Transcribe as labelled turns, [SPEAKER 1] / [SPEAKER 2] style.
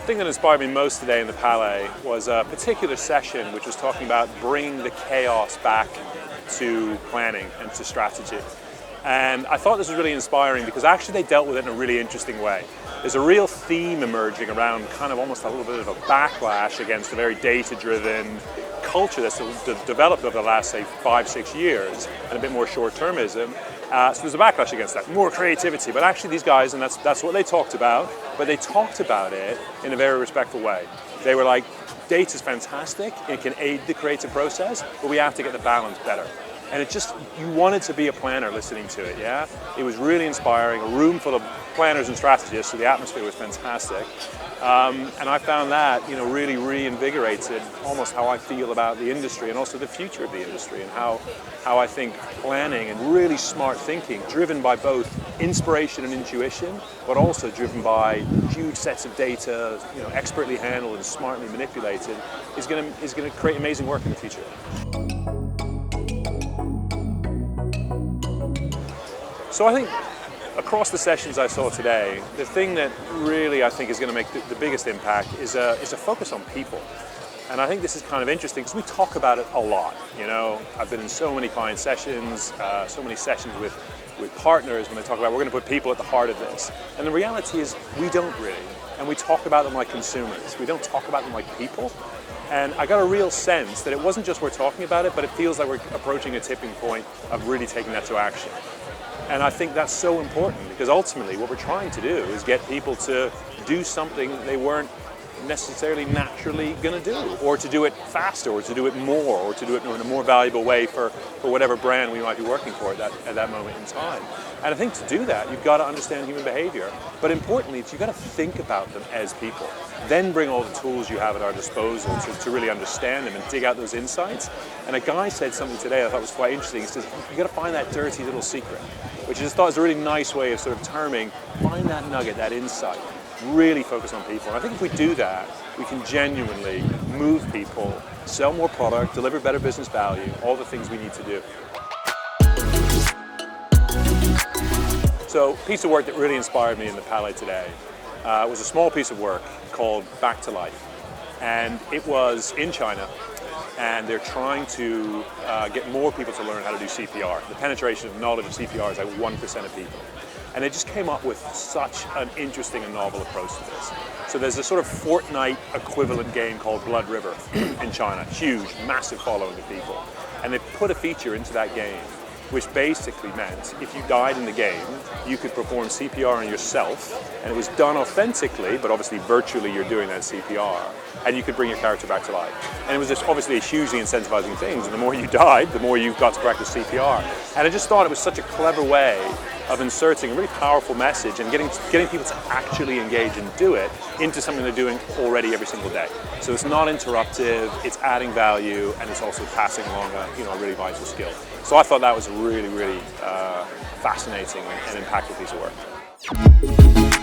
[SPEAKER 1] thing that inspired me most today in the Palais was a particular session which was talking about bringing the chaos back to planning and to strategy. And I thought this was really inspiring because actually they dealt with it in a really interesting way. There's a real theme emerging around kind of almost a little bit of a backlash against the very data-driven culture that's developed over the last, say, 5-6 years, and a bit more short-termism. So there's a backlash against that, more creativity. But actually these guys, and that's what they talked about, but they talked about it in a very respectful way. They were like, data's fantastic, it can aid the creative process, but we have to get the balance better. And it just, you wanted to be a planner listening to it, yeah? It was really inspiring, a room full of planners and strategists, so the atmosphere was fantastic. And I found that, really reinvigorated almost how I feel about the industry and also the future of the industry, and how I think planning and really smart thinking, driven by both inspiration and intuition, but also driven by huge sets of data, expertly handled and smartly manipulated, is going to create amazing work in the future. So I think across the sessions I saw today, the thing that really I think is going to make the biggest impact is a focus on people. And I think this is kind of interesting because we talk about it a lot. I've been in so many client sessions, so many sessions with partners when they talk about we're going to put people at the heart of this. And the reality is we don't really. And we talk about them like consumers. We don't talk about them like people. And I got a real sense that it wasn't just we're talking about it, but it feels like we're approaching a tipping point of really taking that to action. And I think that's so important because ultimately what we're trying to do is get people to do something they weren't necessarily naturally going to do, or to do it faster, or to do it more, or to do it in a more valuable way for whatever brand we might be working for at that moment in time. And I think to do that, you've got to understand human behavior, but importantly, you've got to think about them as people. Then bring all the tools you have at our disposal to really understand them and dig out those insights. And a guy said something today I thought was quite interesting. He says, you've got to find that dirty little secret, which I just thought was a really nice way of sort of terming, find that nugget, that insight. Really focus on people. And I think if we do that, we can genuinely move people, sell more product, deliver better business value, all the things we need to do. So, a piece of work that really inspired me in the Palais today was a small piece of work called Back to Life. And it was in China, and they're trying to get more people to learn how to do CPR. The penetration of knowledge of CPR is like 1% of people. And they just came up with such an interesting and novel approach to this. So there's a sort of Fortnite equivalent game called Blood River in China. Huge, massive following of people. And they put a feature into that game which basically meant if you died in the game, you could perform CPR on yourself, and it was done authentically, but obviously virtually you're doing that CPR, and you could bring your character back to life. And it was just obviously a hugely incentivizing thing, and the more you died, the more you got to practice CPR. And I just thought it was such a clever way of inserting a really powerful message and getting people to actually engage and do it into something they're doing already every single day. So it's not interruptive, it's adding value, and it's also passing along a really vital skill. So I thought that was a really, really fascinating and impactful piece of work.